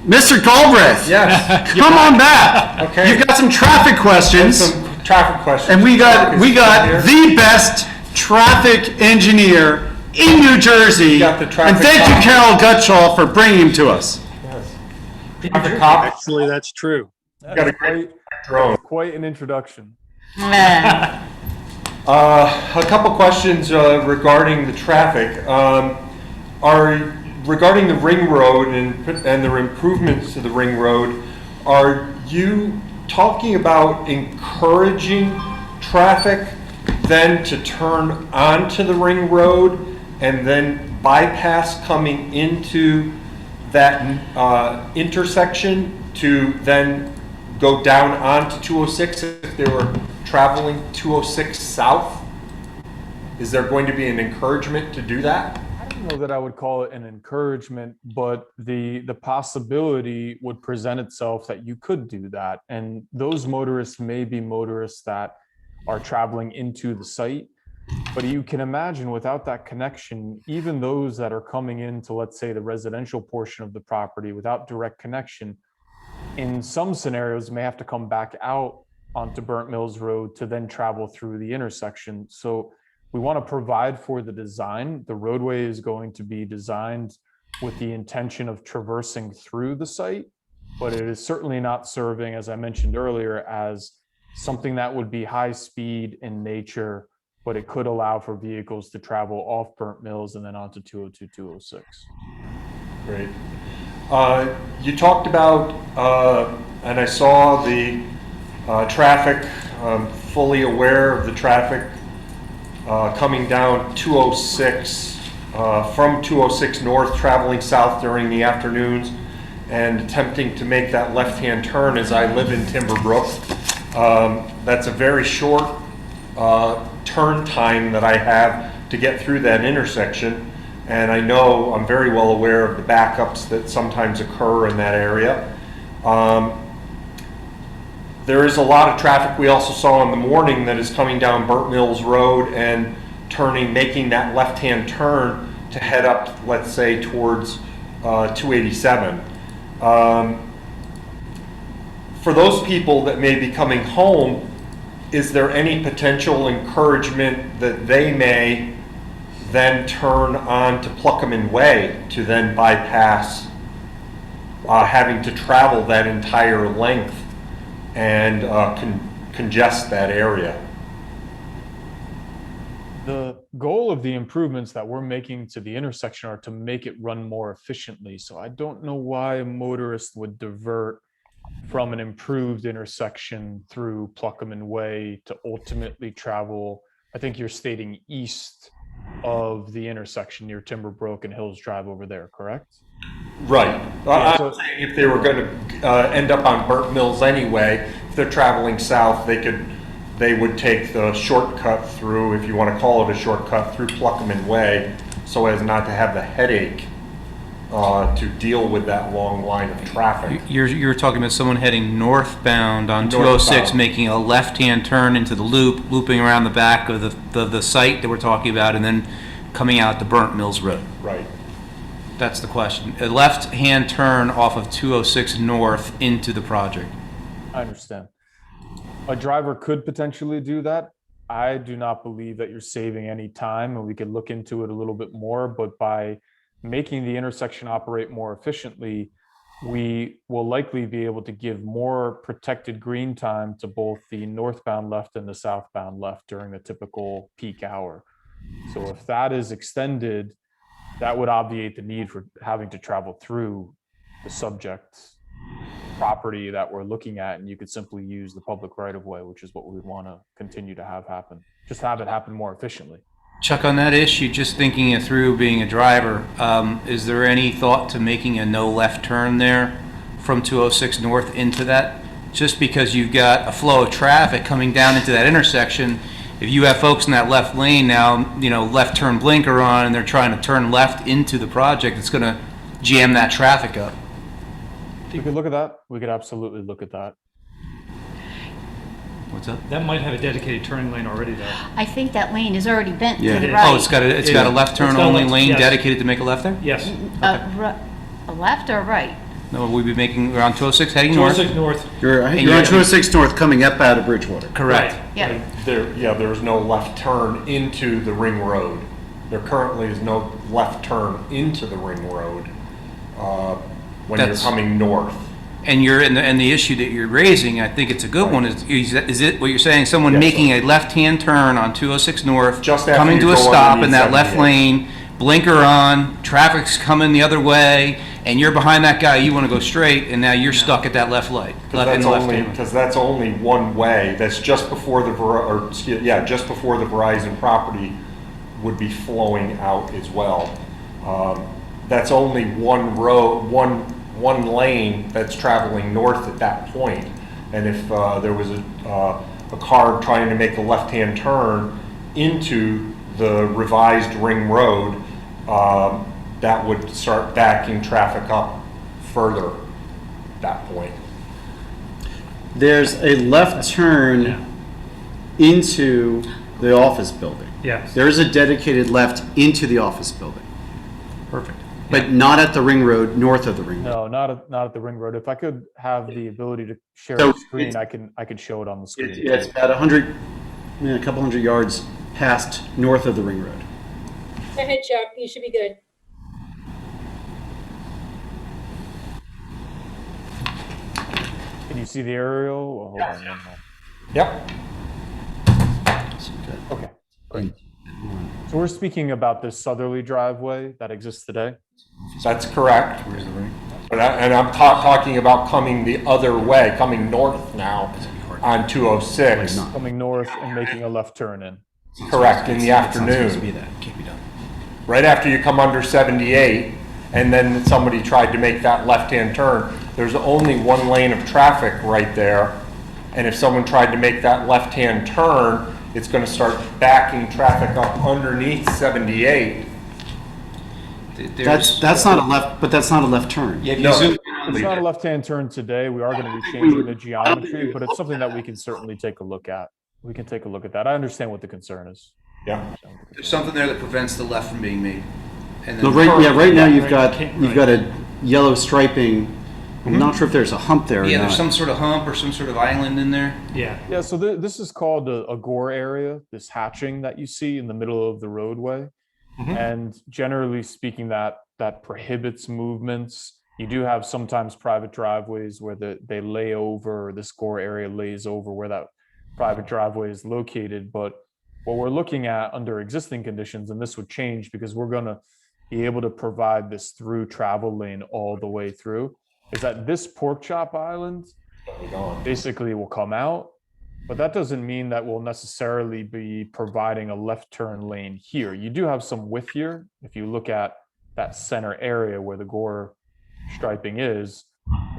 Mr. Galbraith. Yes. Come on back. Okay. You've got some traffic questions. Some traffic questions. And we got Here. the best traffic engineer in New Jersey. got the traffic And thank you, cop. Carol Gutschall, for bringing him to us. Yes. Traffic cop. Actually, that's true. Got a great drone. Quite an introduction. A couple questions regarding the traffic. Regarding the ring road and the improvements to the ring road, are you talking about encouraging traffic then to turn onto the ring road and then bypass coming into that intersection to then go down onto 206 if they were traveling 206 south? Is there going to be an encouragement to do that? I don't know that I would call it an encouragement, but the possibility would present itself that you could do that. And those motorists may be motorists that are traveling into the site. But you can imagine without that connection, even those that are coming into, let's say, the residential portion of the property without direct connection, in some scenarios may have to come back out onto Burnt Mills Road to then travel through the intersection. So we want to provide for the design. The roadway is going to be designed with the intention of traversing through the site, but it is certainly not serving, as I mentioned earlier, as something that would be high speed in nature, but it could allow for vehicles to travel off Burnt Mills and then onto 202, 206. Great. You talked about, and I saw the traffic, fully aware of the traffic coming down 206, from 206 north, traveling south during the afternoons and attempting to make that left-hand turn as I live in Timberbrook. That's a very short turn time that I have to get through that intersection. And I know I'm very well aware of the backups that sometimes occur in that area. There is a lot of traffic we also saw in the morning that is coming down Burnt Mills Road and making that left-hand turn to head up, let's say, towards 287. For those people that may be coming home, is there any potential encouragement that they may then turn on to Placman Way to then bypass having to travel that entire length and congest that area? The goal of the improvements that we're making to the intersection are to make it run more efficiently. So I don't know why a motorist would divert from an improved intersection through Placman Way to ultimately travel, I think you're stating east of the intersection near Timberbrook and Hills Drive over there, correct? Right. Yeah, I'm saying if they were going to end up on Burnt Mills anyway, if they're traveling south, they would take the shortcut through, if you want to call it a shortcut, through Placman Way, so as not to have the headache to deal with that long line of traffic. You're talking about someone heading northbound on 206, making a left-hand turn into the loop, looping around the back of the site that we're talking about, and then coming out to Burnt Mills Road. Right. That's the question. A left-hand turn off of 206 north into the project. I understand. A driver could potentially do that. I do not believe that you're saving any time, and we could look into it a little bit more, but by making the intersection operate more efficiently, we will likely be able to give more protected green time to both the northbound left and the southbound left during the typical peak hour. So if that is extended, that would obviate the need for having to travel through the subject property that we're looking at, and you could simply use the public right-of-way, which is what we would want to continue to have happen. Just have it happen more efficiently. Chuck, on that issue, just thinking it through being a driver, is there any thought to making a no left turn there from 206 north into that? Just because you've got a flow of traffic coming down into that intersection, if you have folks in that left lane now, left turn blinker on and they're trying to turn left into the project, it's going to jam that traffic up. We could look at that. We could absolutely look at that. What's up? That might have a dedicated turning lane already, though. I think that lane is already bent to the is. right. Oh, it's got a left turn It's got a only left, lane yes. dedicated to make a left there? Yes. A left or right? No, we'd be making around 206 heading north. 206 north. You're on 206 North coming up out of Bridgewater. Correct. Yeah. There's no left turn into the ring road. There currently is no left turn into the ring road when you're That's- coming north. And the issue that you're raising, I think it's a good one, is it what you're saying, someone Yes, making sir. a left-hand turn on 206 North, Just after coming you to a go stop in underneath that left 78. lane, blinker on, traffic's coming the other way, and you're behind that guy, you want to go straight, and now you're stuck at that left light. Because that's only one way. That's just before just before the Verizon property would be flowing out as well. That's only one road, one lane that's traveling north at that point. And if there was a car trying to make a left-hand turn into the revised ring road, that would start backing traffic up further at that point. There's a left turn into the office building. Yes. There is a dedicated left into the office building, Perfect. but not at the ring road, north of the ring road. No, not at the ring road. If I could have the ability to share So the screen, it's- I can show it on the screen. It's about 100, a couple hundred yards past north of the ring road. Go ahead, Chuck. You should be good. Can you see the aerial? Well, hold on one moment. Yep. Okay, great. So we're speaking about this southerly driveway that exists today. That's correct. And I'm talking about coming the other way, coming north now on 206. Coming north and making a left turn in. Correct, in the afternoon. Can't be done. Right after you come under 78, and then somebody tried to make that left-hand turn, there's only one lane of traffic right there. And if someone tried to make that left-hand turn, it's going to start backing traffic up underneath 78. That's not a left, but that's not a left turn. Yeah, if you No. zoom It's not a left-hand turn today. We are going to be changing the geometry, but it's something that we can certainly take a look at. We can take a look at that. I understand what the concern is. Yeah. there's something there that prevents the left from being made. And No, then, right now you've Right. got a yellow striping. I'm not sure if there's a hump there or yeah, there's not. some sort of hump or some sort of island in there. Yeah. Yeah, so this is called a gore area, this hatching that you see in the middle of the roadway. And generally speaking, that prohibits movements. You do have sometimes private driveways where they lay over, this gore area lays over where that private driveway is located. But what we're looking at under existing conditions, and this would change because we're going to be able to provide this through travel lane all the way through, is that this pork chop island basically will come out, but that doesn't mean that we'll necessarily be providing a left turn lane here. You do have some width here. If you look at that center area where the gore striping is,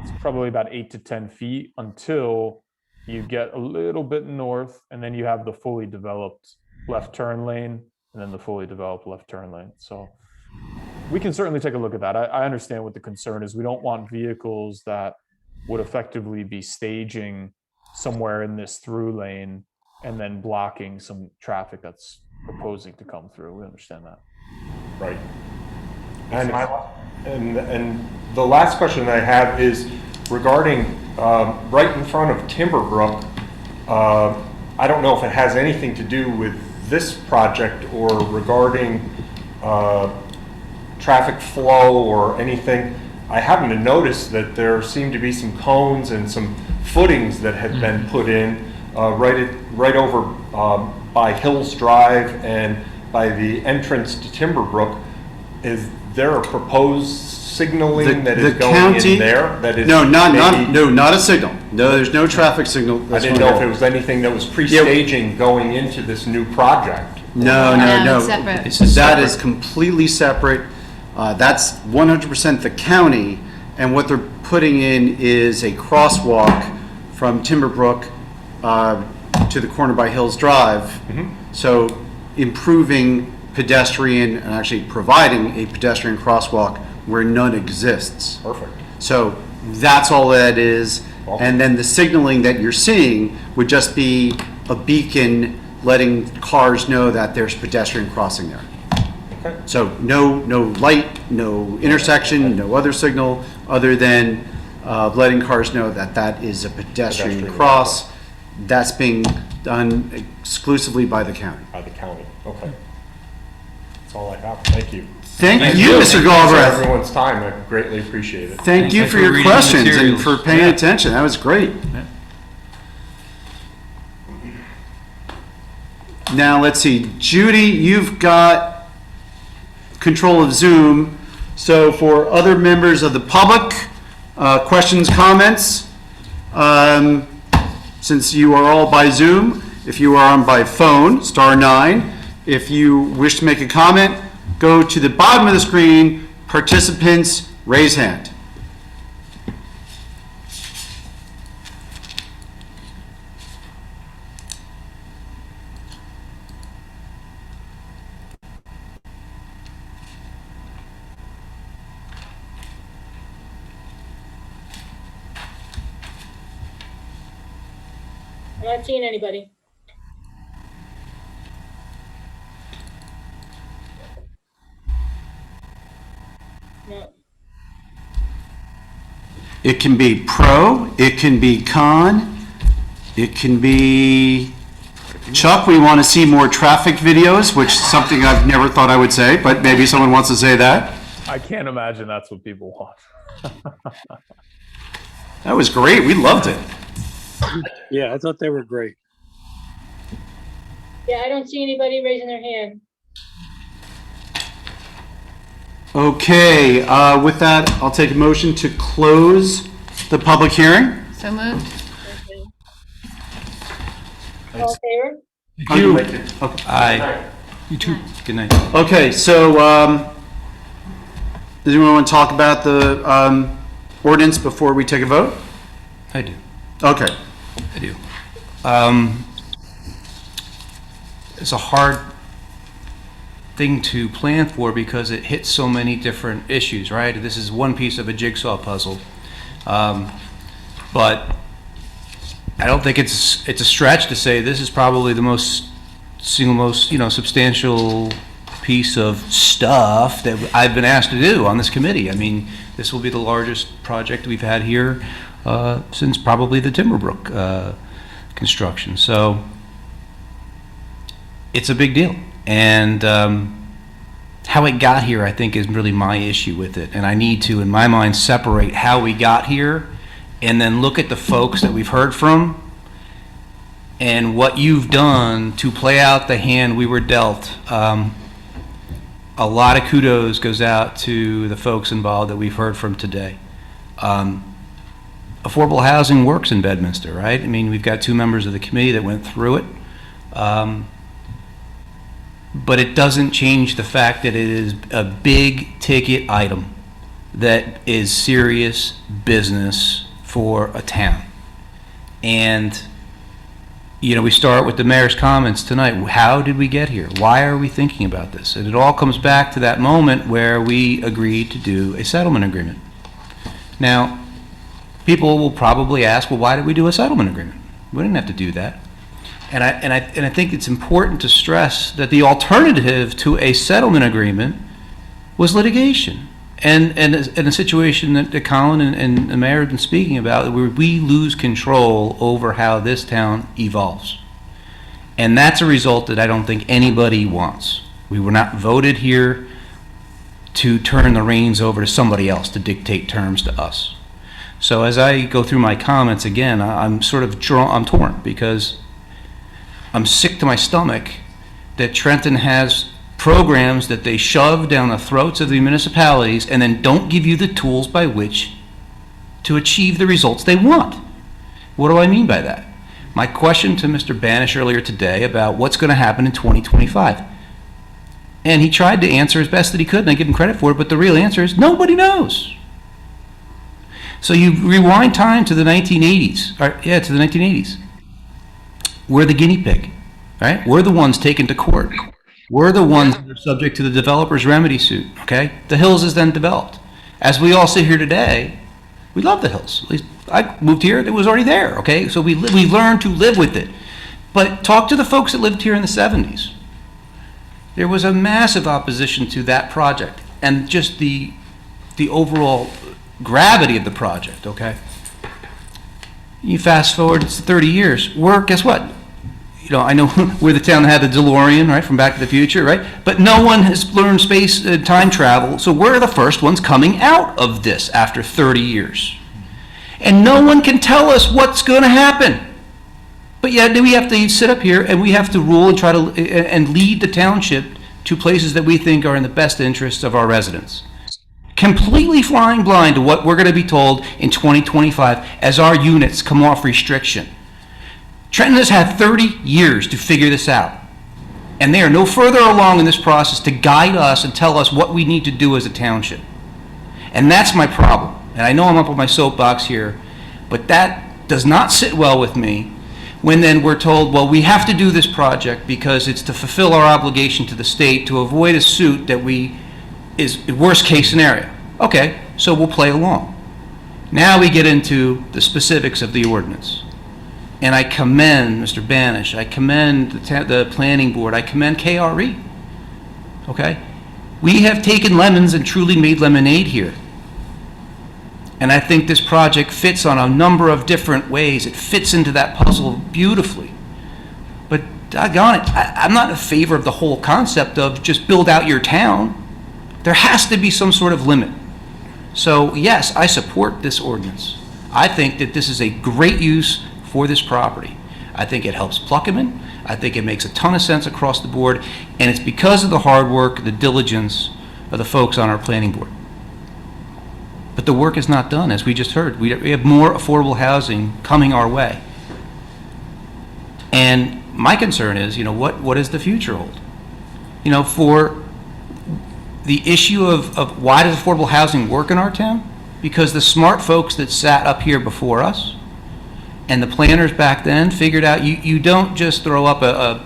it's probably about 8 to 10 feet until you get a little bit north, and then you have the fully developed left turn lane, and then the fully developed left turn lane. So we can certainly take a look at that. I understand what the concern is. We don't want vehicles that would effectively be staging somewhere in this through lane and then blocking some traffic that's proposing to come through. We understand that. Right. And the last question I have is regarding right in front of Timberbrook. I don't know if it has anything to do with this project or regarding traffic flow or anything. I happened to notice that there seemed to be some cones and some footings that had been put in right over by Hills Drive and by the entrance to Timberbrook. Is there a proposed signaling that is going in there? That is not a signal. No, there's no traffic signal. I didn't know if it was anything that was pre-staging going into this new project. No. It's separate. That is completely separate. That's 100% the county, and what they're putting in is a crosswalk from Timberbrook to the corner by Hills Drive. So improving pedestrian and actually providing a pedestrian crosswalk where none exists. Perfect. So that's all that is. And then the signaling that you're seeing would just be a beacon letting cars know that there's pedestrian crossing there. Okay. So no light, no intersection, no other signal, other than letting cars know that that is a pedestrian Pedestrian cross. That's being done exclusively by the county. By the county, okay. That's all I have, thank you. Thank you, you. Mr. Thanks for Galbraith. everyone's time, I greatly appreciate it. Thank you Thanks for for your reading the questions and materials. for paying Yeah. attention. That was great. Now, let's see. Judy, you've got control of Zoom. So for other members of the public, questions, comments, since you are all by Zoom, if you are on by phone, *9. If you wish to make a comment, go to the bottom of the screen, participants, raise hand. I'm not seeing anybody. No. It can be pro, it can be con, it can be, Chuck, we want to see more traffic videos, which is something I've never thought I would say, but maybe someone wants to say that. I can't imagine that's what people want. That was great, we loved it. Yeah, I thought they were great. Yeah, I don't see anybody raising their hand. Okay, with that, I'll take a motion to close the public hearing. So moved. Okay. All in favor? Aye. You too. Good night. Okay, so, does anyone want to talk about the ordinance before we take a vote? I do. Okay. I do. It's a hard thing to plan for because it hits so many different issues, right? This is one piece of a jigsaw puzzle. But I don't think it's a stretch to say this is probably the single most substantial piece of stuff that I've been asked to do on this committee. I mean, this will be the largest project we've had here since probably the Timberbrook construction. So it's a big deal. And how it got here, I think, is really my issue with it. And I need to, in my mind, separate how we got here and then look at the folks that we've heard from and what you've done to play out the hand we were dealt. A lot of kudos goes out to the folks involved that we've heard from today. Affordable housing works in Bedminster, right? I mean, we've got two members of the committee that went through it. But it doesn't change the fact that it is a big ticket item that is serious business for a town. And, we start with the mayor's comments tonight. How did we get here? Why are we thinking about this? And it all comes back to that moment where we agreed to do a settlement agreement. Now, people will probably ask, well, why did we do a settlement agreement? We didn't have to do that. And I think it's important to stress that the alternative to a settlement agreement was litigation. And in a situation that Colin and the mayor have been speaking about, where we lose control over how this town evolves. And that's a result that I don't think anybody wants. We were not voted here to turn the reins over to somebody else to dictate terms to us. So as I go through my comments again, I'm torn because I'm sick to my stomach that Trenton has programs that they shove down the throats of the municipalities and then don't give you the tools by which to achieve the results they want. What do I mean by that? My question to Mr. Banish earlier today about what's going to happen in 2025. And he tried to answer as best that he could, and I give him credit for it, but the real answer is nobody knows. So you rewind time to the 1980s, to the 1980s. We're the guinea pig, right? We're the ones taken to court. We're the ones that are subject to the developer's remedy suit, okay? The Hills is then developed. As we all sit here today, we love the Hills. At least I moved here, it was already there, okay? So we learned to live with it. But talk to the folks that lived here in the 70s. There was a massive opposition to that project and just the overall gravity of the project, okay? You fast forward, it's 30 years. Guess what? You know, I know we're the town that had the DeLorean, right, from Back to the Future, right? But no one has learned space time travel, so we're the first ones coming out of this after 30 years. And no one can tell us what's going to happen. But yet we have to sit up here and we have to rule and try to and lead the township to places that we think are in the best interests of our residents. Completely flying blind to what we're going to be told in 2025 as our units come off restriction. Trenton has had 30 years to figure this out. And they are no further along in this process to guide us and tell us what we need to do as a township. And that's my problem. And I know I'm up on my soapbox here, but that does not sit well with me when then we're told, well, we have to do this project because it's to fulfill our obligation to the state to avoid a suit that is worst case scenario. Okay, so we'll play along. Now we get into the specifics of the ordinance. And I commend Mr. Banish, I commend the planning board, I commend KRE. Okay? We have taken lemons and truly made lemonade here. And I think this project fits on a number of different ways. It fits into that puzzle beautifully. But doggone it, I'm not in favor of the whole concept of just build out your town. There has to be some sort of limit. So yes, I support this ordinance. I think that this is a great use for this property. I think it helps Placman. I think it makes a ton of sense across the board, and it's because of the hard work, the diligence of the folks on our planning board. But the work is not done, as we just heard. We have more affordable housing coming our way. And my concern is, what does the future hold? For the issue of why does affordable housing work in our town? Because the smart folks that sat up here before us and the planners back then figured out you don't just throw up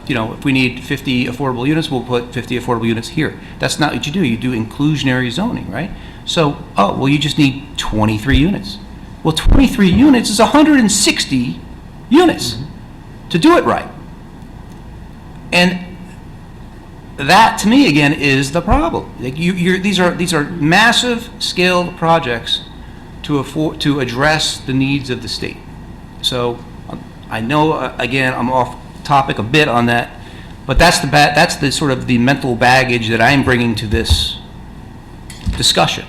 if we need 50 affordable units, we'll put 50 affordable units here. That's not what you do. You do inclusionary zoning, right? So, you just need 23 units. Well, 23 units is 160 units to do it right. And that, to me, again, is the problem. Like these are massive scale projects to address the needs of the state. So I know, again, I'm off topic a bit on that, but that's the sort of the mental baggage that I'm bringing to this discussion.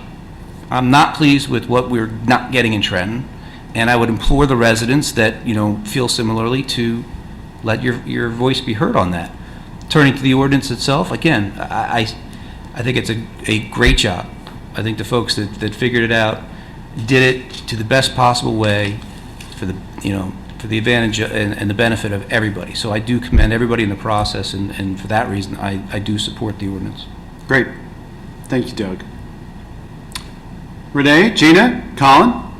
I'm not pleased with what we're not getting in Trenton, and I would implore the residents that feel similarly to let your voice be heard on that. Turning to the ordinance itself, again, I think it's a great job. I think the folks that figured it out did it to the best possible way for the advantage and the benefit of everybody. So I do commend everybody in the process, and for that reason, I do support the ordinance. Great. Thank you, Doug. Renee, Gina, Colin?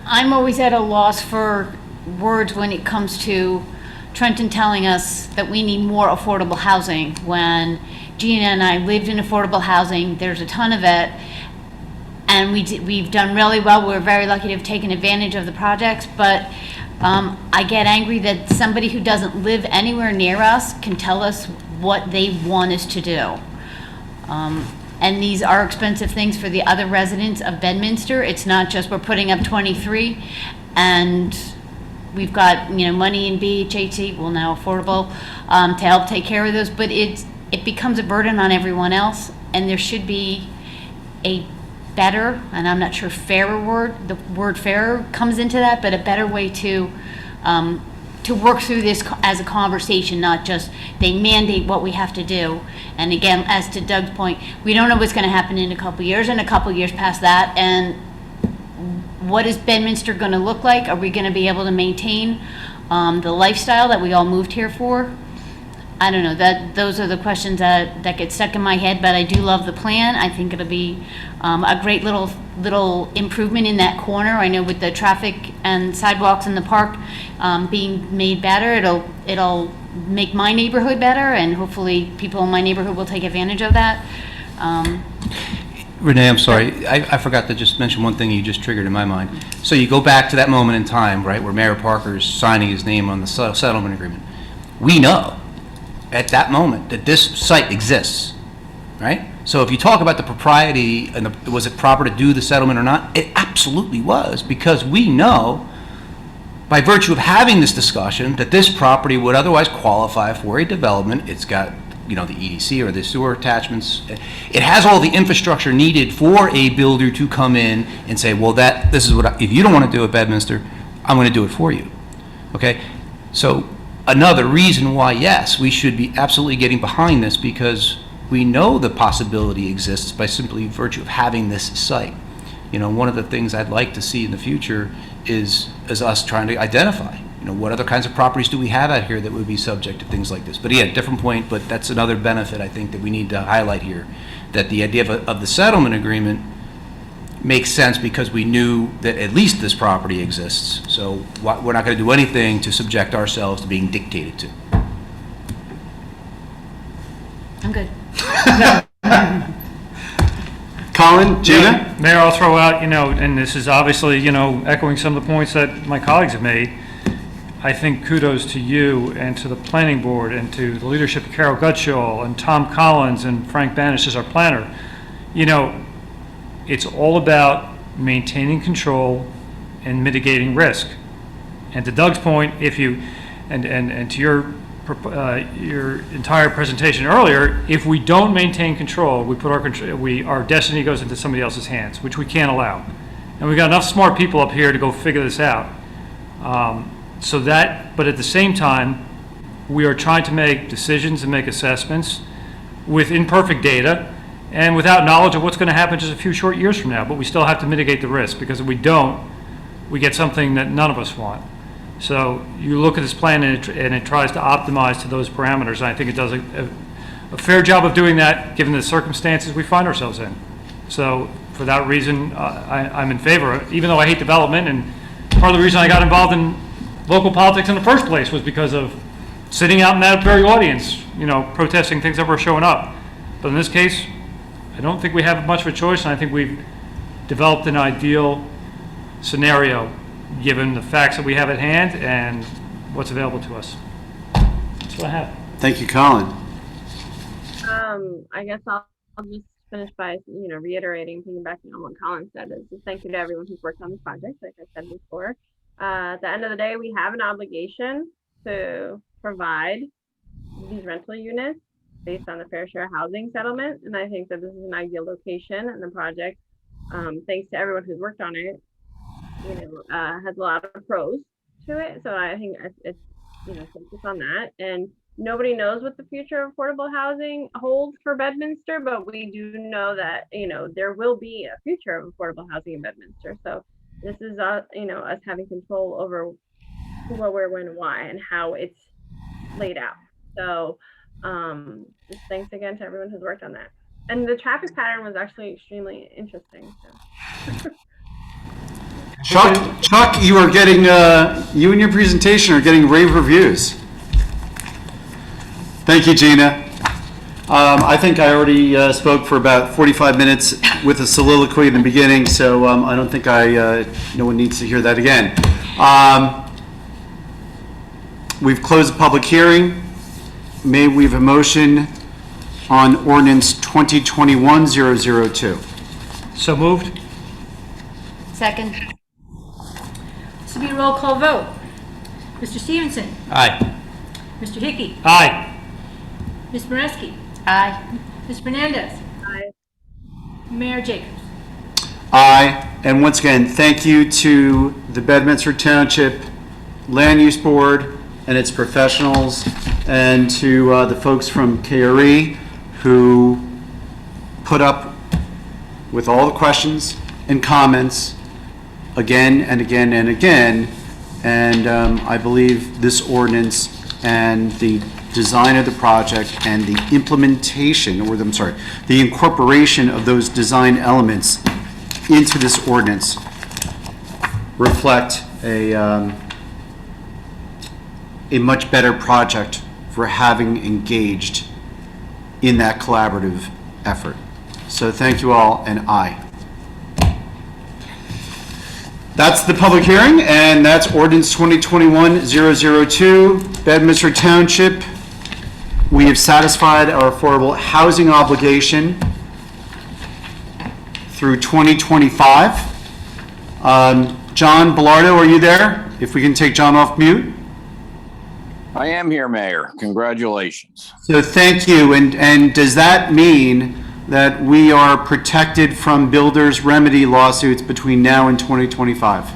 I'm always at a loss for words when it comes to Trenton telling us that we need more affordable housing. When Gina and I lived in affordable housing, there's a ton of it, and we've done really well. We're very lucky to have taken advantage of the projects, but I get angry that somebody who doesn't live anywhere near us can tell us what they want us to do. And these are expensive things for the other residents of Bedminster. It's not just we're putting up 23 and we've got money in BHHC, well, now affordable, to help take care of those, but it becomes a burden on everyone else, and there should be a better, and I'm not sure fairer word, the word fairer comes into that, but a better way to work through this as a conversation, not just they mandate what we have to do. And again, as to Doug's point, we don't know what's going to happen in a couple years and a couple years past that, and what is Bedminster going to look like? Are we going to be able to maintain the lifestyle that we all moved here for? I don't know. Those are the questions that get stuck in my head, but I do love the plan. I think it'll be a great little improvement in that corner. I know with the traffic and sidewalks in the park being made better, it'll make my neighborhood better, and hopefully people in my neighborhood will take advantage of that. Renee, I'm sorry, I forgot to just mention one thing you just triggered in my mind. So you go back to that moment in time, right, where Mayor Parker's signing his name on the settlement agreement. We know at that moment that this site exists. right? So if you talk about the propriety and was it proper to do the settlement or not, it absolutely was, because we know by virtue of having this discussion that this property would otherwise qualify for a development. It's got, the EDC or the sewer attachments. It has all the infrastructure needed for a builder to come in and say, well, this is what, if you don't want to do it, Bedminster, I'm going to do it for you. Okay? So another reason why, yes, we should be absolutely getting behind this, because we know the possibility exists by simply virtue of having this site. One of the things I'd like to see in the future is us trying to identify, what other kinds of properties do we have out here that would be subject to things like this. But again, different point, but that's another benefit I think that we need to highlight here, that the idea of the settlement agreement makes sense because we knew that at least this property exists. So we're not going to do anything to subject ourselves to being dictated to. I'm good. Colin, Gina? Mayor, I'll throw out, and this is obviously, echoing some of the points that my colleagues have made. I think kudos to you and to the planning board and to the leadership of Carol Gutschall and Tom Collins and Frank Banish as our planner. It's all about maintaining control and mitigating risk. And to Doug's point, if you, and to your entire presentation earlier, if we don't maintain control, our destiny goes into somebody else's hands, which we can't allow. And we've got enough smart people up here to go figure this out. But at the same time, we are trying to make decisions and make assessments with imperfect data and without knowledge of what's going to happen just a few short years from now. But we still have to mitigate the risk, because if we don't, we get something that none of us want. So you look at this plan and it tries to optimize to those parameters. And I think it does a fair job of doing that given the circumstances we find ourselves in. So for that reason, I'm in favor, even though I hate development. And part of the reason I got involved in local politics in the first place was because of sitting out in that very audience, protesting things that were showing up. But in this case, I don't think we have much of a choice, and I think we've developed an ideal scenario given the facts that we have at hand and what's available to us. That's what I have. Thank you, Colin. I guess I'll just finish by, reiterating, piggybacking on what Colin said, is just thank you to everyone who's worked on this project. Like I said before, at the end of the day, we have an obligation to provide these rental units based on the fair share housing settlement. And I think that this is an ideal location, and the project, thanks to everyone who's worked on it, has a lot of pros to it. So I think it's focus on that. And nobody knows what the future of affordable housing holds for Bedminster, but we do know that, there will be a future of affordable housing in Bedminster. So this is us having control over what, where, when, and why, and how it's laid out. So just thanks again to everyone who's worked on that. And the traffic pattern was actually extremely interesting. So. Chuck, you are getting, you and your presentation are getting rave reviews. Thank you, Gina. I think I already spoke for about 45 minutes with a soliloquy in the beginning, so I don't think no one needs to hear that again. We've closed the public hearing. May we have a motion on ordinance 2021-002? So moved. Second. This will be a roll call vote. Mr. Stevenson? Aye. Mr. Hickey? Aye. Ms. Moreski? Aye. Ms. Fernandez? Aye. Mayor Jacobs? Aye. And once again, thank you to the Bedminster Township Land Use Board and its professionals, and to the folks from KRE who put up with all the questions and comments again and again and again. And I believe this ordinance and the design of the project and the implementation, or the incorporation of those design elements into this ordinance reflect a much better project for having engaged in that collaborative effort. So thank you all, and aye. That's the public hearing, and that's ordinance 2021-002, Bedminster Township we have satisfied our affordable housing obligation through 2025. John Bellardo, are you there? If we can take John off mute. I am here, Mayor. Congratulations. So thank you. And does that mean that we are protected from builders' remedy lawsuits between now and 2025?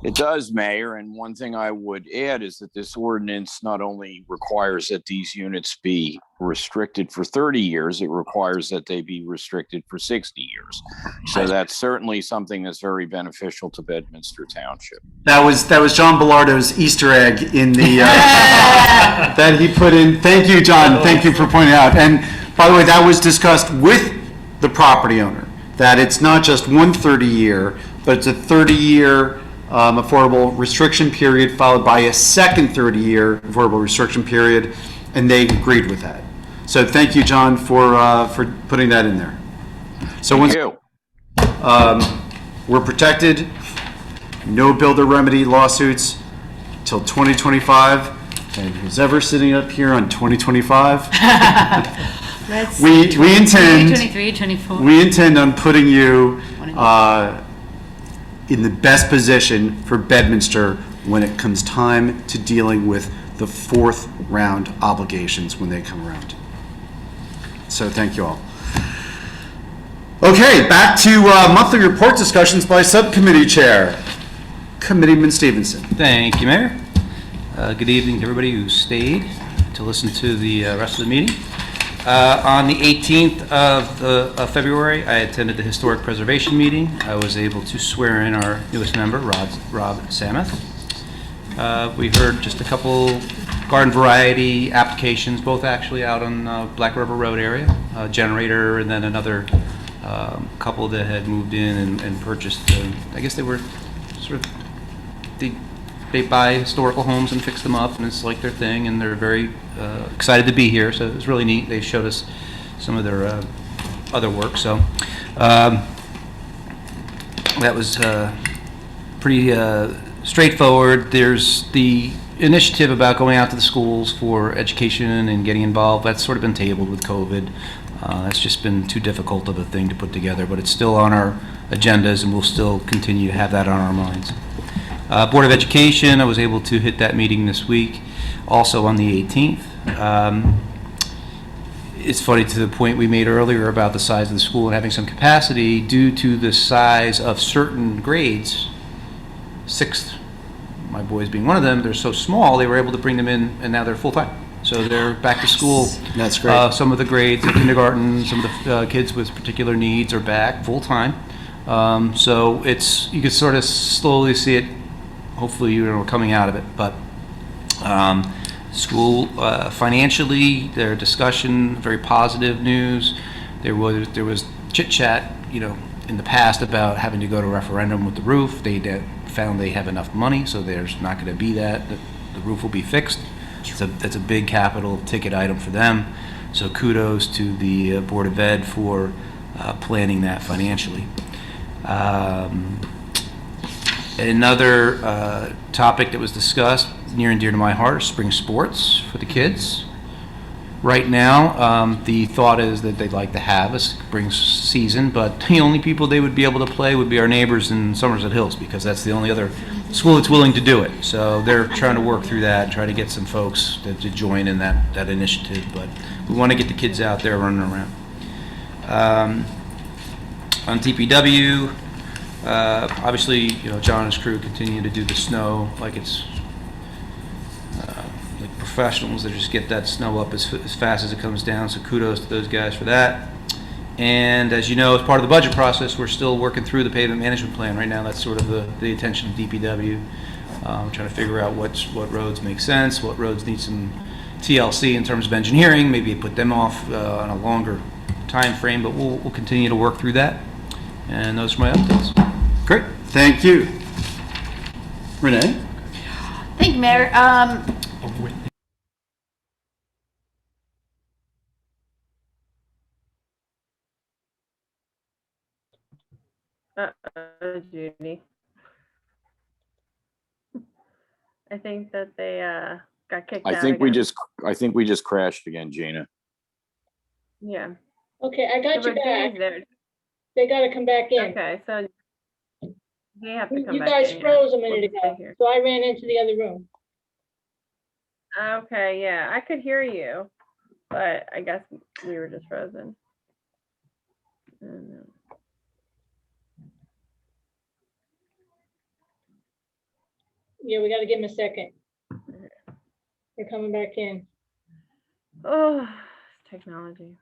It does, Mayor. And one thing I would add is that this ordinance not only requires that these units be restricted for 30 years, it requires that they be restricted for 60 years. So that's certainly something that's very beneficial to Bedminster Township. That was John Bellardo's Easter egg in the that he put in. Thank you, John. Thank you for pointing out. And by the way, that was discussed with the property owner, that it's not just one 30-year, but it's a 30-year affordable restriction period followed by a second 30-year affordable restriction period, and they agreed with that. So thank you, John, for putting that in there. So Thank you. We're protected, no builder remedy lawsuits till 2025, and who's ever sitting up here on 2025? We intend 23, 24. we intend on putting you in the best position for Bedminster when it comes time to dealing with the fourth round obligations when they come around. So thank you all. Okay, back to monthly report discussions by subcommittee chair, Committeeman Stevenson. Thank you, Mayor. Good evening to everybody who stayed to listen to the rest of the meeting. On the 18th of February, I attended the Historic Preservation meeting. I was able to swear in our newest member, Rob Samuth. We heard just a couple garden variety applications, both actually out on Black River Road area, generator, and then another couple that had moved in and purchased, I guess they were sort of, they buy historical homes and fix them up, and it's like their thing, and they're very excited to be here, so it was really neat. They showed us some of their other work, so that was pretty straightforward. There's the initiative about going out to the schools for education and getting involved. That's sort of been tabled with COVID. It's just been too difficult of a thing to put together, but it's still on our agendas, and we'll still continue to have that on our minds. Board of Education, I was able to hit that meeting this week, also on the 18th. It's funny, to the point we made earlier about the size of the school and having some capacity, due to the size of certain grades, sixth, my boys being one of them, they're so small, they were able to bring them in, and now they're full-time. So they're back to school. That's great. Some of the grades in kindergarten, some of the kids with particular needs are back full-time. So you can sort of slowly see it. Hopefully, we're coming out of it. But school financially, their discussion, very positive news. There was chit-chat, in the past about having to go to referendum with the roof. They found they have enough money, so there's not going to be that. The roof will be fixed. That's a big capital ticket item for them. So kudos to the Board of Ed for planning that financially. Another topic that was discussed, near and dear to my heart, are spring sports for the kids. Right now, the thought is that they'd like to have a spring season, but the only people they would be able to play would be our neighbors in Somerset Hills, because that's the only other school that's willing to do it. So they're trying to work through that, try to get some folks to join in that initiative, but we want to get the kids out there running around. On DPW, obviously, John and his crew continue to do the snow like it's like professionals. They just get that snow up as fast as it comes down, so kudos to those guys for that. And as you know, as part of the budget process, we're still working through the pavement management plan. Right now, that's sort of the intention of DPW. Trying to figure out what roads make sense, what roads need some TLC in terms of engineering, maybe put them off on a longer time frame, but we'll continue to work through that. And those are my updates. Great, thank you. Renee? Thank you, Mayor. Judy. I think that they got kicked I out think we again. just crashed again, Gina. Yeah. Okay, I got you But back. Jane's there. They gotta come back in. Okay, so they have to come You back guys in, yeah. froze a We'll minute just stay ago, here. so I ran into the other room. Okay, yeah, I could hear you, but I guess we were just frozen. And, Yeah, we gotta give them a second. They're coming back in. oh, technology.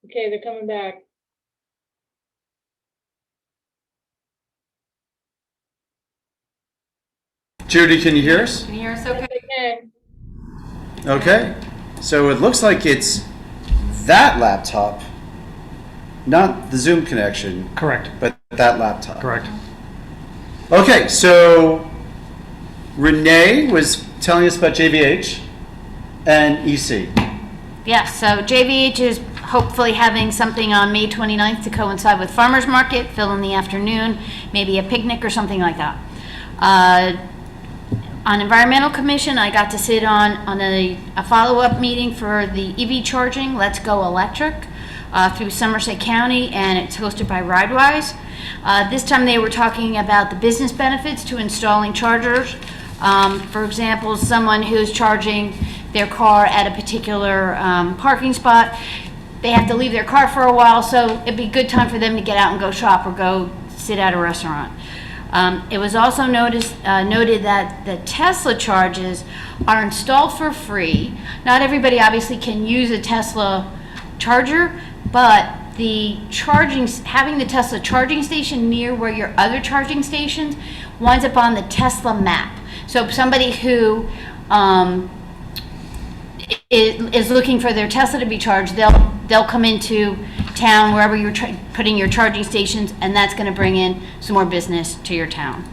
Okay, they're coming back. Judy, can you hear us? Can you hear us okay? Again, Okay, so it looks like it's that laptop, not the Zoom connection, Correct, but that laptop. correct. Okay, so Renee was telling us about JVH and EC. Yes, so JVH is hopefully having something on May 29th to coincide with Farmers Market, fill in the afternoon, maybe a picnic or something like that. On Environmental Commission, I got to sit on a follow-up meeting for the EV charging, Let's Go Electric, through Somerset County, and it's hosted by RideWise. This time they were talking about the business benefits to installing chargers. For example, someone who's charging their car at a particular parking spot, they have to leave their car for a while, so it'd be a good time for them to get out and go shop or go sit at a restaurant. It was also noted that the Tesla charges are installed for free. Not everybody obviously can use a Tesla charger, but the charging, having the Tesla charging station near where your other charging stations winds up on the Tesla map. So somebody who is looking for their Tesla to be charged, they'll come into town wherever you're putting your charging stations, and that's going to bring in some more business to your town.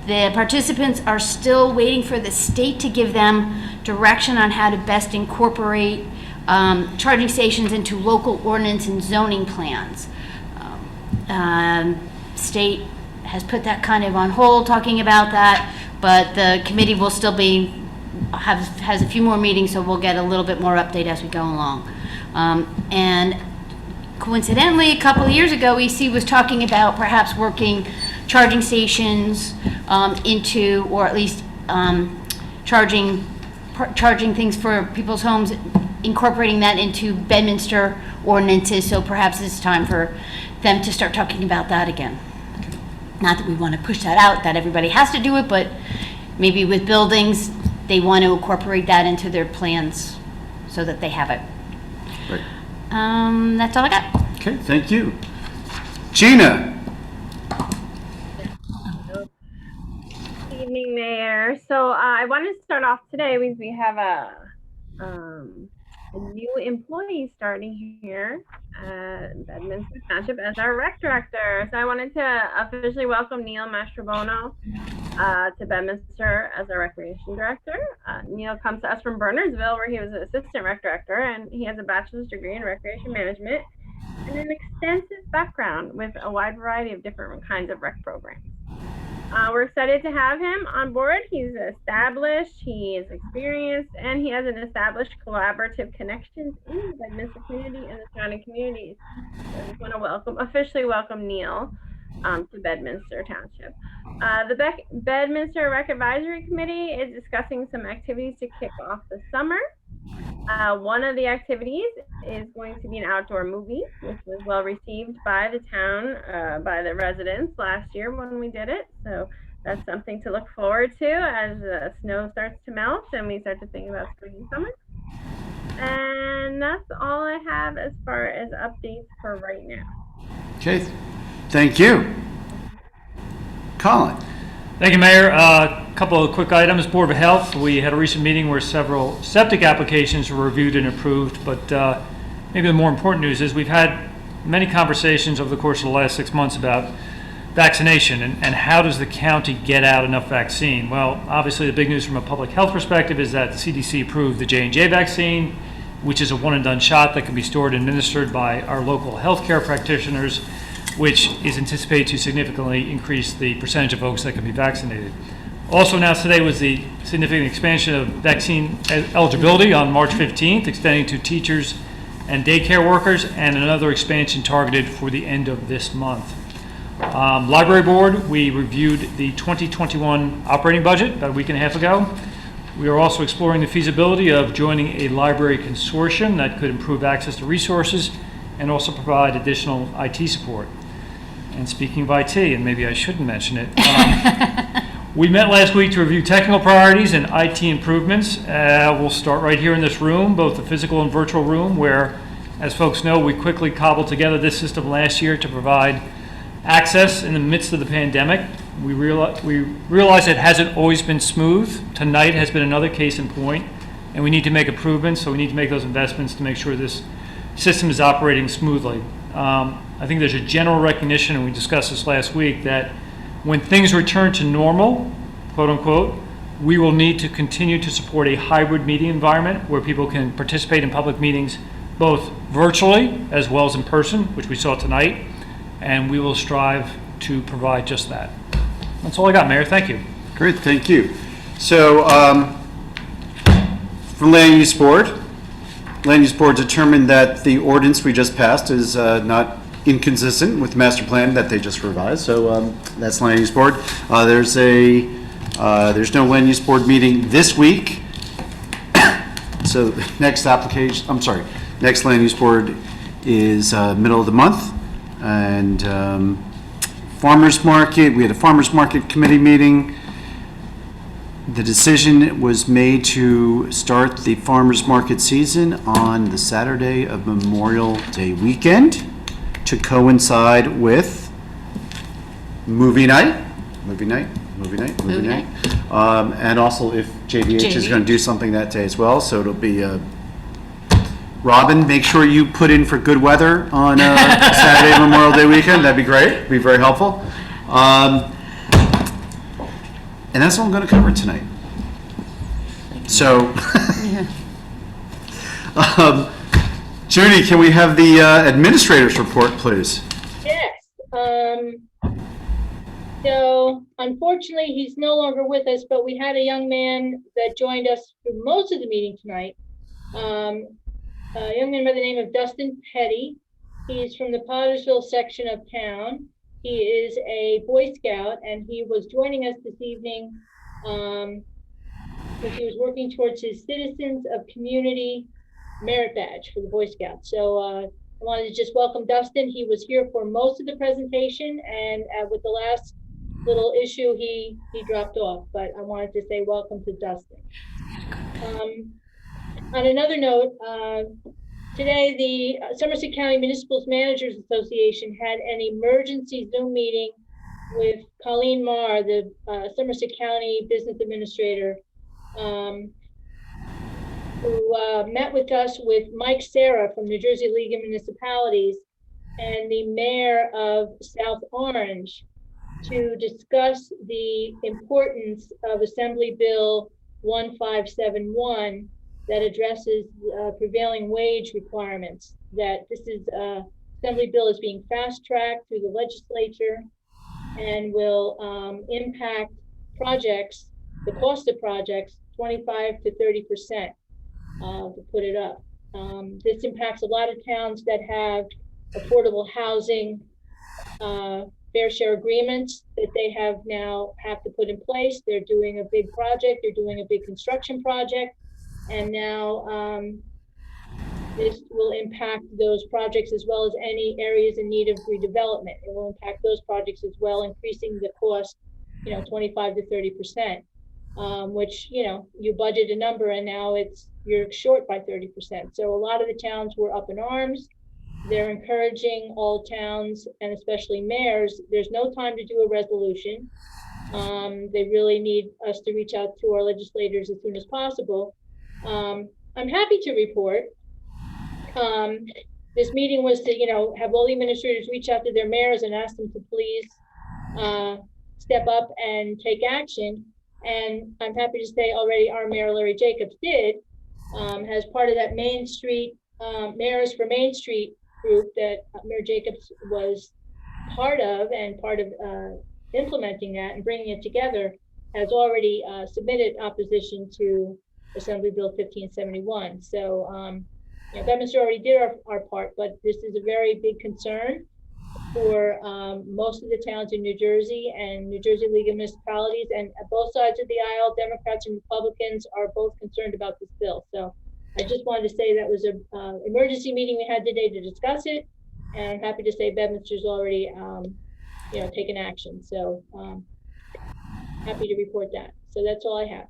The participants are still waiting for the state to give them direction on how to best incorporate charging stations into local ordinance and zoning plans. State has put that kind of on hold, talking about that, but the committee will still be has a few more meetings, so we'll get a little bit more update as we go along. And coincidentally, a couple of years ago, EC was talking about perhaps working charging stations into, or at least charging things for people's homes, incorporating that into Bedminster ordinances. So perhaps it's time for them to start talking about that again. Not that we want to push that out, that everybody has to do it, but maybe with buildings, they want to incorporate that into their plans so that they have it. Right. That's all I got. Okay, thank you. Gina? Good evening, Mayor. So I wanted to start off today because we have a new employee starting here at Bedminster Township as our rec director. So I wanted to officially welcome Neil Mastrobono to Bedminster as our recreation director. Neil comes to us from Bernardsville, where he was an assistant rec director, and he has a bachelor's degree in recreation management and an extensive background with a wide variety of different kinds of rec programs. We're excited to have him on board. He's established, he is experienced, and he has an established collaborative connections in the Bedminster community and the surrounding communities. So I just want to officially welcome Neil to Bedminster Township. The Bedminster Rec Advisory Committee is discussing some activities to kick off the summer. One of the activities is going to be an outdoor movie, which was well received by the town, by the residents last year when we did it. So that's something to look forward to as the snow starts to melt and we start to think about spring and summer. And that's all I have as far as updates for right now. Okay, thank you. Colin? Thank you, Mayor. A couple of quick items. Board of Health, we had a recent meeting where several septic applications were reviewed and approved, but maybe the more important news is we've had many conversations over the course of the last 6 months about vaccination and how does the county get out enough vaccine. Well, obviously the big news from a public health perspective is that the CDC approved the J&J vaccine, which is a one and done shot that can be stored and administered by our local healthcare practitioners, which is anticipated to significantly increase the percentage of folks that can be vaccinated. Also announced today was the significant expansion of vaccine eligibility on March 15th, extending to teachers and daycare workers, and another expansion targeted for the end of this month. Library Board, we reviewed the 2021 operating budget about a week and a half ago. We are also exploring the feasibility of joining a library consortium that could improve access to resources and also provide additional IT support. And speaking of IT, and maybe I shouldn't mention it, we met last week to review technical priorities and IT improvements. We'll start right here in this room, both the physical and virtual room, where, as folks know, we quickly cobbled together this system last year to provide access in the midst of the pandemic. We realize it hasn't always been smooth. Tonight has been another case in point, and we need to make improvements, so we need to make those investments to make sure this system is operating smoothly. I think there's a general recognition, and we discussed this last week, that when things return to normal, quote unquote, we will need to continue to support a hybrid meeting environment where people can participate in public meetings both virtually as well as in person, which we saw tonight, and we will strive to provide just that. That's all I got, Mayor. Thank you. Great, thank you. So, for Land Use Board determined that the ordinance we just passed is not inconsistent with the master plan that they just revised. So that's Land Use Board. There's no Land Use Board meeting this week. So next Land Use Board is middle of the month. And Farmers Market, we had a Farmers Market committee meeting The decision was made to start the farmer's market season on the Saturday of Memorial Day weekend to coincide with movie night. And also if JVH is going to do something that day as well, so it'll be Robin, make sure you put in for good weather on Saturday Memorial Day weekend. That'd be great. Be very helpful. And that's all I'm going to cover tonight. So, Judy, can we have the administrator's report, please? Yes. So unfortunately, he's no longer with us, but we had a young man that joined us for most of the meeting tonight. A young man by the name of Dustin Petty. He's from the Pottersville section of town. He is a Boy Scout, and he was joining us this evening because he was working towards his Citizens of Community merit badge for the Boy Scouts. So I wanted to just welcome Dustin. He was here for most of the presentation, and with the last little issue, he dropped off, but I wanted to say welcome to Dustin. On another note, today, the Somerset County Municipal Managers Association had an emergency Zoom meeting with Colleen Marr, the Somerset County Business Administrator, who met with us with Mike Serra from New Jersey League of Municipalities and the Mayor of South Orange to discuss the importance of Assembly Bill 1571 that addresses prevailing wage requirements. That this is Assembly Bill is being fast-tracked through the legislature and will impact projects, the cost of projects, 25 to 30% to put it up. This impacts a lot of towns that have affordable housing fair share agreements that they have to put in place. They're doing a big project, they're doing a big construction project, and now this will impact those projects as well as any areas in need of redevelopment. It will impact those projects as well, increasing the cost, 25 to 30%, which, you budget a number and now you're short by 30%. So a lot of the towns were up in arms. They're encouraging all towns and especially mayors, there's no time to do a resolution. They really need us to reach out to our legislators as soon as possible. I'm happy to report this meeting was to, have all the administrators reach out to their mayors and ask them to please step up and take action. And I'm happy to say already our Mayor Larry Jacobs did, as part of that Main Street, Mayors for Main Street group that Mayor Jacobs was part of and part of implementing that and bringing it together, has already submitted opposition to Assembly Bill 1571. So, Bedminster already did our part, but this is a very big concern for most of the towns in New Jersey and New Jersey League of Municipalities, and both sides of the aisle, Democrats and Republicans, are both concerned about this bill. So I just wanted to say that was an emergency meeting we had today to discuss it, and I'm happy to say Bedminster's already taken action. So happy to report that. So that's all I have.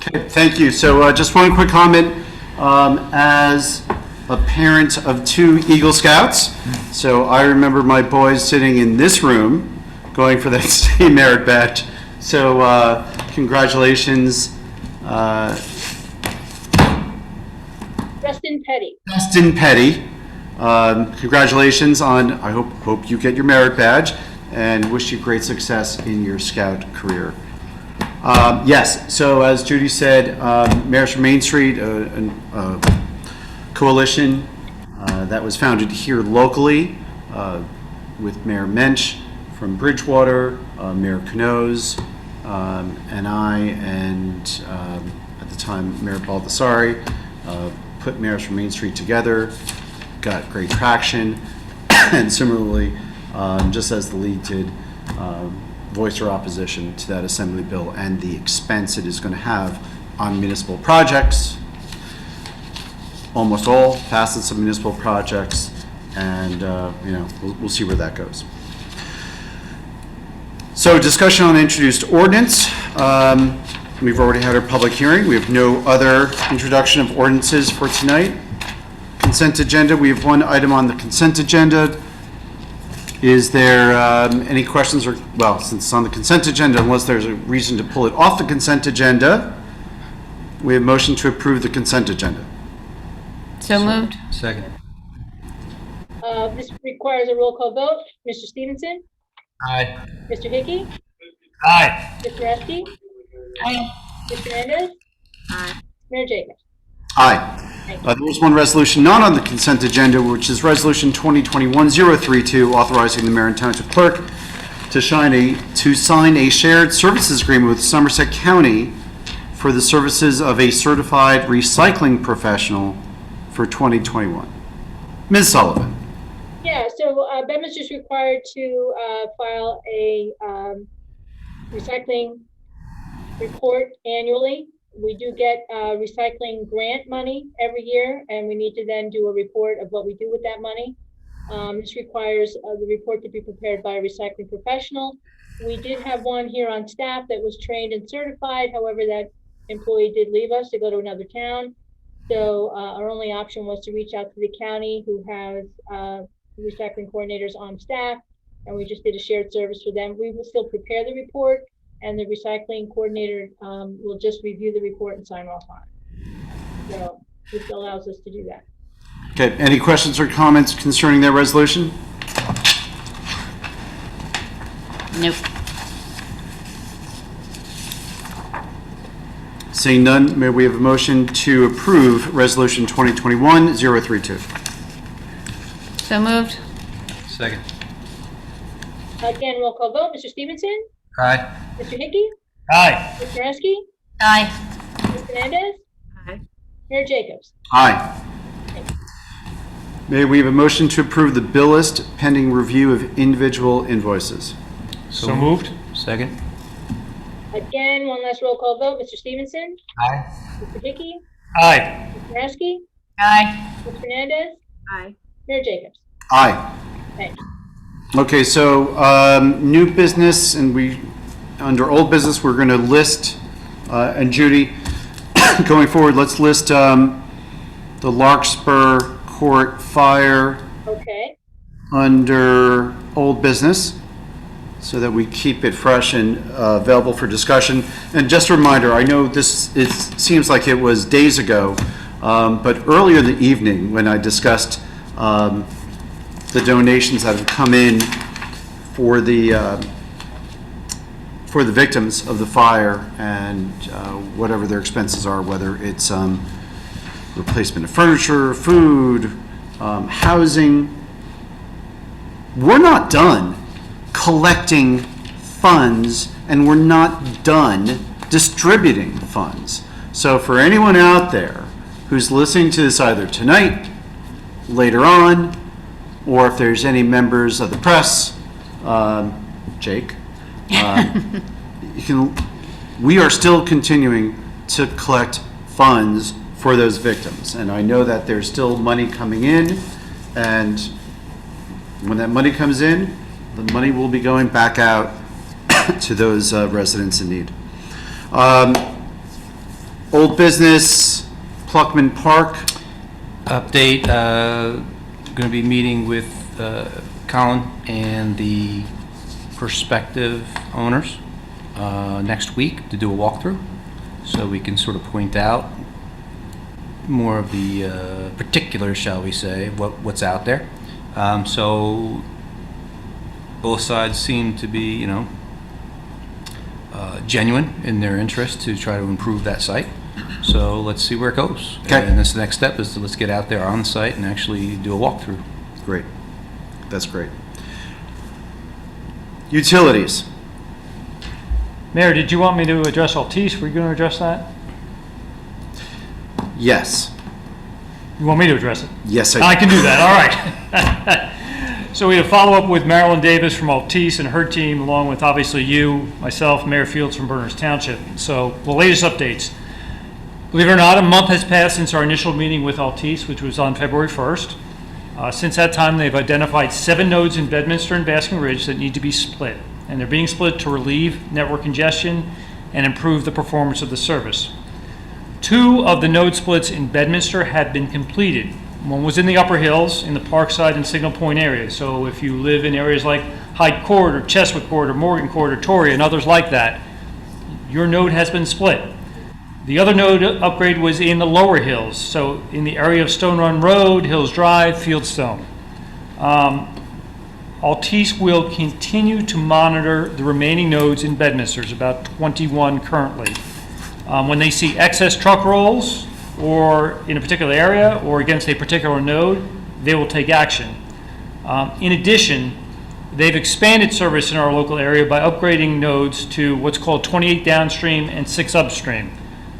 Okay, thank you. So just one quick comment. As a parent of 2 Eagle Scouts, so I remember my boys sitting in this room going for that same merit badge. So congratulations. Dustin Petty. Dustin Petty. Congratulations on, I hope you get your merit badge, and wish you great success in your Scout career. Yes, so as Judy said, Mayors for Main Street, a coalition that was founded here locally with Mayor Mensch from Bridgewater, Mayor Knoz, and I, and at the time Mayor Baldessari, put Mayors for Main Street together, got great traction, and similarly, just as the League did, voice our opposition to that Assembly bill and the expense it is going to have on municipal projects, almost all facets of municipal projects, and we'll see where that goes. So discussion on introduced ordinance. We've already had our public hearing. We have no other introduction of ordinances for tonight. Consent agenda, we have one item on the consent agenda. Is there any questions or, well, since it's on the consent agenda, unless there's a reason to pull it off the consent agenda, we have motion to approve the consent agenda. So moved. Second. This requires a roll call vote. Mr. Stevenson? Aye. Mr. Hickey? Aye. Mr. Reski? Aye. Mr. Hernandez? Aye. Mayor Jacobs? Aye. There is one resolution not on the consent agenda, which is Resolution 2021-032, authorizing the mayor and township clerk to sign a shared services agreement with Somerset County for the services of a certified recycling professional for 2021. Ms. Sullivan. Yeah, so BEM is just required to file a recycling report annually. We do get recycling grant money every year, and we need to then do a report of what we do with that money. This requires the report to be prepared by a recycling professional. We did have one here on staff that was trained and certified. However, that employee did leave us to go to another town. So our only option was to reach out to the county, who has recycling coordinators on staff, and we just did a shared service for them. We will still prepare the report, and the recycling coordinator will just review the report and sign off on it. So this allows us to do that. Okay, any questions or comments concerning that resolution? Nope. Seeing none, may we have a motion to approve Resolution 2021-032? So moved. Second. Again, roll call vote. Mr. Stevenson? Aye. Mr. Hickey? Aye. Mr. Reski? Aye. Mr. Hernandez? Aye. Mayor Jacobs? Aye. May we have a motion to approve the bill list pending review of individual invoices? So moved. Second. Again, one last roll call vote. Mr. Stevenson? Aye. Mr. Hickey? Aye. Mr. Reski? Aye. Mr. Hernandez? Aye. Mayor Jacobs? Aye. Thank you. Okay, so new business, and under old business, we're going to list, and Judy, going forward, let's list the Larkspur Court Fire Okay. under old business, so that we keep it fresh and available for discussion. And just a reminder, I know it seems like it was days ago, but earlier in the evening when I discussed the donations that have come in for the victims of the fire and whatever their expenses are, whether it's replacement of furniture, food, housing. We're not done collecting funds, and we're not done distributing funds. So for anyone out there who's listening to this either tonight, later on, or if there's any members of the press, Jake, we are still continuing to collect funds for those victims. And I know that there's still money coming in, and when that money comes in, the money will be going back out to those residents in need. Old business, Placman Park. Update, going to be meeting with Colin and the prospective owners next week to do a walkthrough, so we can sort of point out more of the particulars, shall we say, what's out there. So both sides seem to be, genuine in their interest to try to improve that site. So let's see where it goes. Okay. And this next step is to let's get out there on the site and actually do a walkthrough. Great. That's great. Utilities. Mayor, did you want me to address Altice? Were you going to address that? Yes. You want me to address it? Yes, I can do that, all right. So we had a follow-up with Marilyn Davis from Altice and her team, along with obviously you, myself, Mayor Fields from Berners Township. So the latest updates. Believe it or not, a month has passed since our initial meeting with Altice, which was on February 1st. Since that time, they've identified 7 nodes in Bedminster and Basking Ridge that need to be split. And they're being split to relieve network congestion and improve the performance of the service. 2 of the node splits in Bedminster have been completed. One was in the Upper Hills, in the Parkside and Signal Point areas. So if you live in areas like Hyde Court or Cheswick Court or Morgan Court or Torrey and others like that, your node has been split. The other node upgrade was in the Lower Hills, so in the area of Stone Run Road, Hills Drive, Fieldstone. Altice will continue to monitor the remaining nodes in Bedminster. There's about 21 currently. When they see excess truck rolls or in a particular area or against a particular node, they will take action. In addition, they've expanded service in our local area by upgrading nodes to what's called 28 downstream and 6 upstream,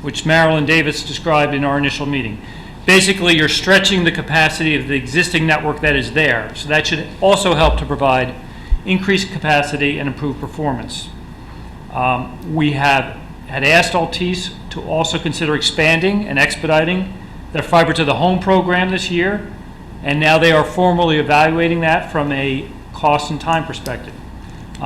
which Marilyn Davis described in our initial meeting. Basically, you're stretching the capacity of the existing network that is there. So that should also help to provide increased capacity and improve performance. We had asked Altice to also consider expanding and expediting their fiber to the home program this year, and now they are formally evaluating that from a cost and time perspective.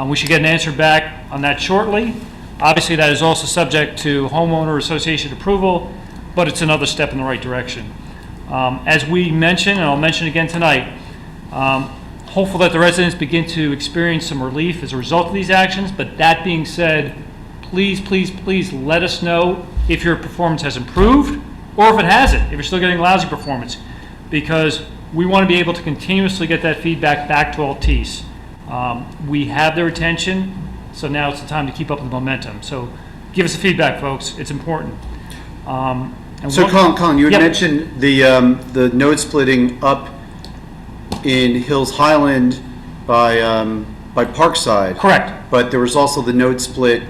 We should get an answer back on that shortly. Obviously, that is also subject to homeowner association approval, but it's another step in the right direction. As we mentioned, and I'll mention again tonight, hopeful that the residents begin to experience some relief as a result of these actions, but that being said, please, please, please let us know if your performance has improved or if it hasn't, if you're still getting lousy performance, because we want to be able to continuously get that feedback back to Altice. We have their attention, so now it's the time to keep up the momentum. So give us the feedback, folks. It's important. So Colin, you had Yep. mentioned the node splitting up in Hills Highland by Parkside. Correct. But there was also the node split,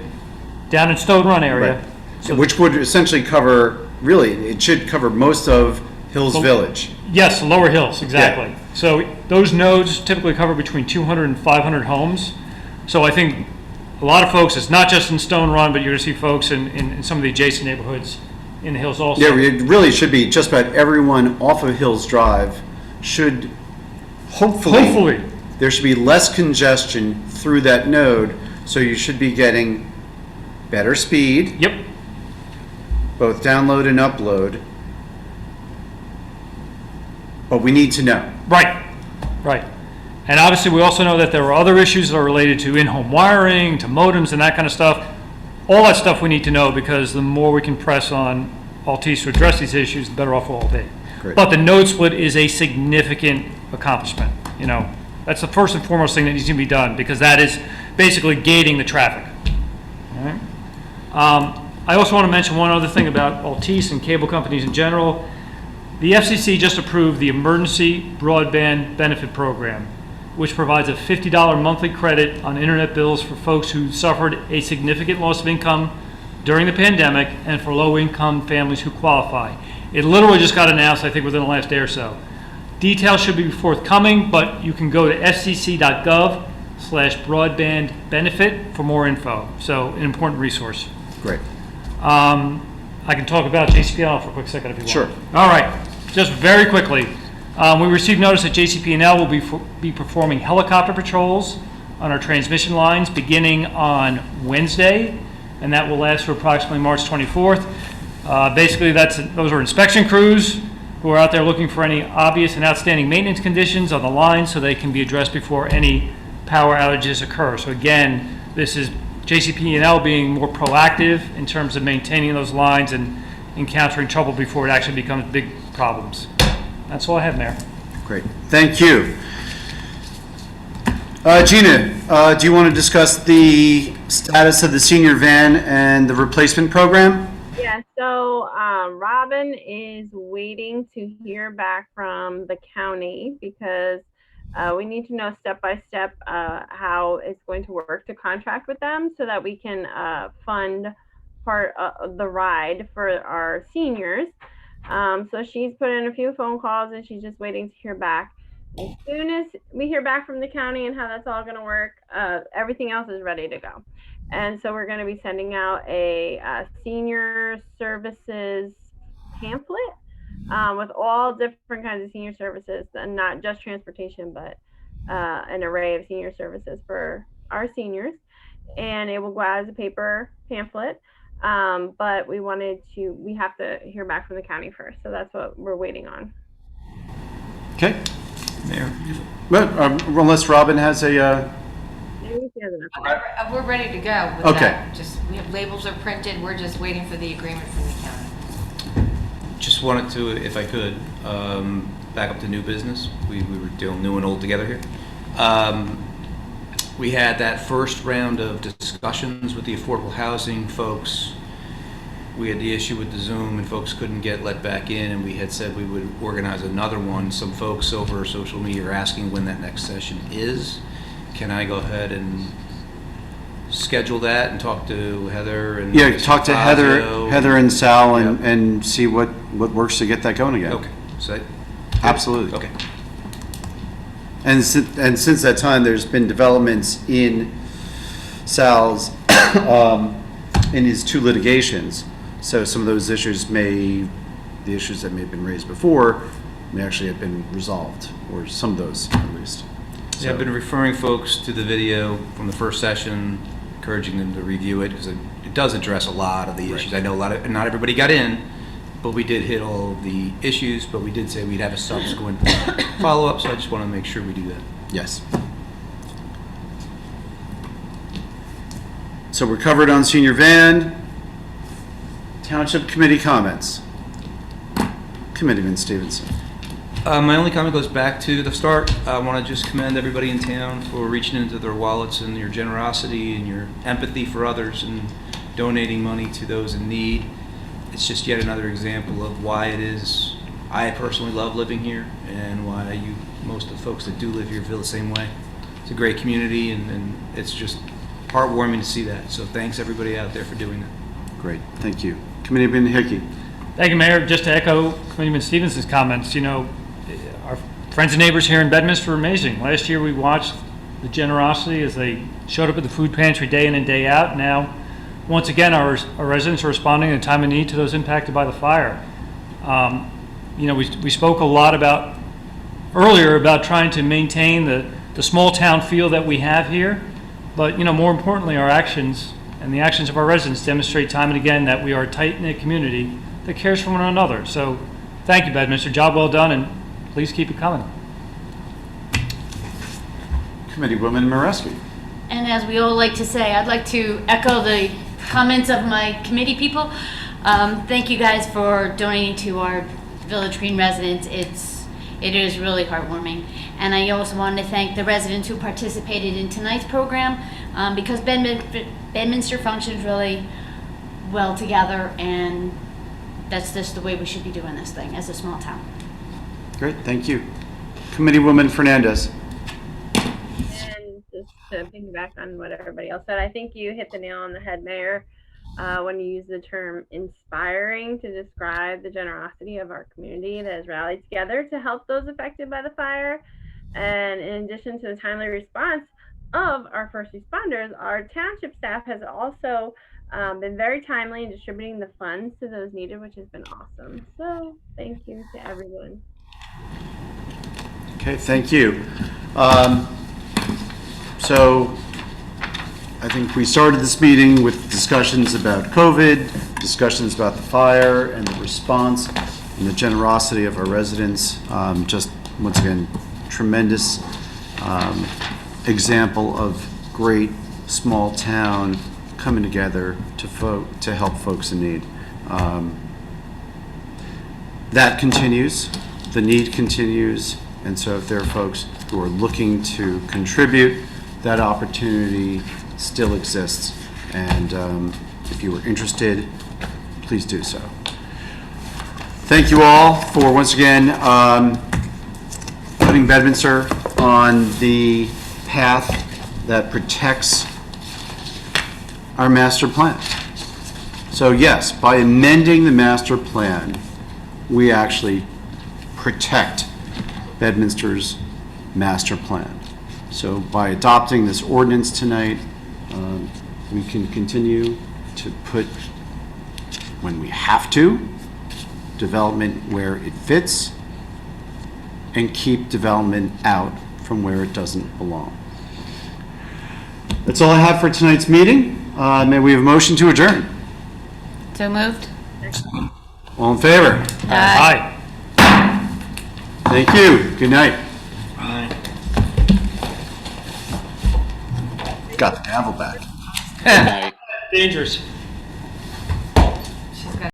Down in Stone Run area. right, So which would essentially cover, really, it should cover most of Hills Village. Yes, Lower Hills, exactly. So those nodes typically cover between 200 and 500 homes. So I think a lot of folks, it's not just in Stone Run, but you're going to see folks in some of the adjacent neighborhoods in the hills also. Yeah, it really should be just about everyone off of Hills Drive should, hopefully, there should be less congestion through that node, so you should be getting better speed. Yep. Both download and upload. But we need to know. Right, right. And obviously, we also know that there are other issues that are related to in-home wiring, to modems and that kind of stuff. All that stuff we need to know, because the more we can press on Altice to address these issues, the better off we'll all be. Great. But the node split is a significant accomplishment. You know, that's the first and foremost thing that needs to be done, because that is basically gating the traffic. All right. I also want to mention one other thing about Altice and cable companies in general. The FCC just approved the Emergency Broadband Benefit Program, which provides a $50 monthly credit on internet bills for folks who suffered a significant loss of income during the pandemic and for low-income families who qualify. It literally just got announced, I think, within the last day or so. Details should be forthcoming, but you can go to fcc.gov/broadband benefit for more info. So an important resource. Great. I can talk about JCP&L for a quick second if you want. Sure. All right, just very quickly. We received notice that JCP&L will be performing helicopter patrols on our transmission lines beginning on Wednesday, and that will last for approximately March 24th. Basically, those are inspection crews who are out there looking for any obvious and outstanding maintenance conditions on the line so they can be addressed before any power outages occur. So again, this is JCP&L being more proactive in terms of maintaining those lines and encountering trouble before it actually becomes big problems. That's all I have, Mayor. Great. Thank you. Gina, do you want to discuss the status of the senior van and the replacement program? Yeah, so Robin is waiting to hear back from the county because we need to know step by step how it's going to work to contract with them so that we can fund part of the ride for our seniors. So she's put in a few phone calls and she's just waiting to hear back. As soon as we hear back from the county and how that's all going to work, everything else is ready to go. And so we're going to be sending out a senior services pamphlet with all different kinds of senior services, and not just transportation, but an array of senior services for our seniors. And it will go out as a paper pamphlet. But we have to hear back from the county first. So that's what we're waiting on. Okay. Mayor? But unless Robin has a, Maybe she has an update. We're ready to go with Okay. that. Just, we have labels are printed, we're just waiting for the agreement from the county. Just wanted to, if I could, back up to new business. We were dealing new and old together here. We had that first round of discussions with the affordable housing folks. We had the issue with the Zoom and folks couldn't get let back in, and we had said we would organize another one. Some folks over social media are asking when that next session is. Can I go ahead and schedule that and talk to Heather and yeah, talk to Fazio? Heather and Sal Yep. and see what works to get that going again. Okay, so Absolutely. okay. And since that time, there's been developments in Sal's, in his 2 litigations. So some of those issues the issues that may have been raised before may actually have been resolved, or some of those at least. Yeah, I've been referring folks to the video from the first session, encouraging them to review it, because it does address a lot of the issues. I know not everybody got in, but we did hit all of the issues, but we did say we'd have a subsequent follow-up, so I just want to make sure we do that. Yes. So we're covered on senior van. Township committee comments. Committeeman Stevenson. My only comment goes back to the start. I want to just commend everybody in town for reaching into their wallets and your generosity and your empathy for others and donating money to those in need. It's just yet another example of why it is I personally love living here, and why most of the folks that do live here feel the same way. It's a great community, and it's just heartwarming to see that. So thanks everybody out there for doing that. Great, thank you. Committeeman Hickey. Thank you, Mayor. Just to echo Committeeman Stevenson's comments, our friends and neighbors here in Bedminster are amazing. Last year we watched the generosity as they showed up at the food pantry day in and day out. Now, once again, our residents are responding in a time of need to those impacted by the fire. We spoke a lot earlier about trying to maintain the small town feel that we have here, but more importantly, our actions and the actions of our residents demonstrate time and again that we are a tight-knit community that cares for one another. So thank you, Bedminster. Job well done, and please keep it coming. Committeewoman Mareski. And as we all like to say, I'd like to echo the comments of my committee people. Thank you guys for donating to our Village Green residents. It is really heartwarming. And I also wanted to thank the residents who participated in tonight's program, because Bedminster functions really well together, and that's just the way we should be doing this thing as a small town. Great, thank you. Committeewoman Fernandez. And just to piggyback on what everybody else said, I think you hit the nail on the head, Mayor, when you use the term inspiring to describe the generosity of our community that has rallied together to help those affected by the fire. And in addition to the timely response of our first responders, our township staff has also been very timely in distributing the funds to those needed, which has been awesome. So thank you to everyone. Okay, thank you. So I think we started this meeting with discussions about COVID, discussions about the fire and the response and the generosity of our residents. Just once again, tremendous example of great small town coming together to help folks in need. That continues, the need continues, and so if there are folks who are looking to contribute, that opportunity still exists, and if you were interested, please do so. Thank you all for once again putting Bedminster on the path that protects our master plan. So yes, by amending the master plan, we actually protect Bedminster's master plan. So by adopting this ordinance tonight, we can continue to put, when we have to, development where it fits, and keep development out from where it doesn't belong. That's all I have for tonight's meeting. May we have a motion to adjourn? So moved? All in favor? Aye. Thank you. Good night. Got the gavel back. Good night. Dangerous.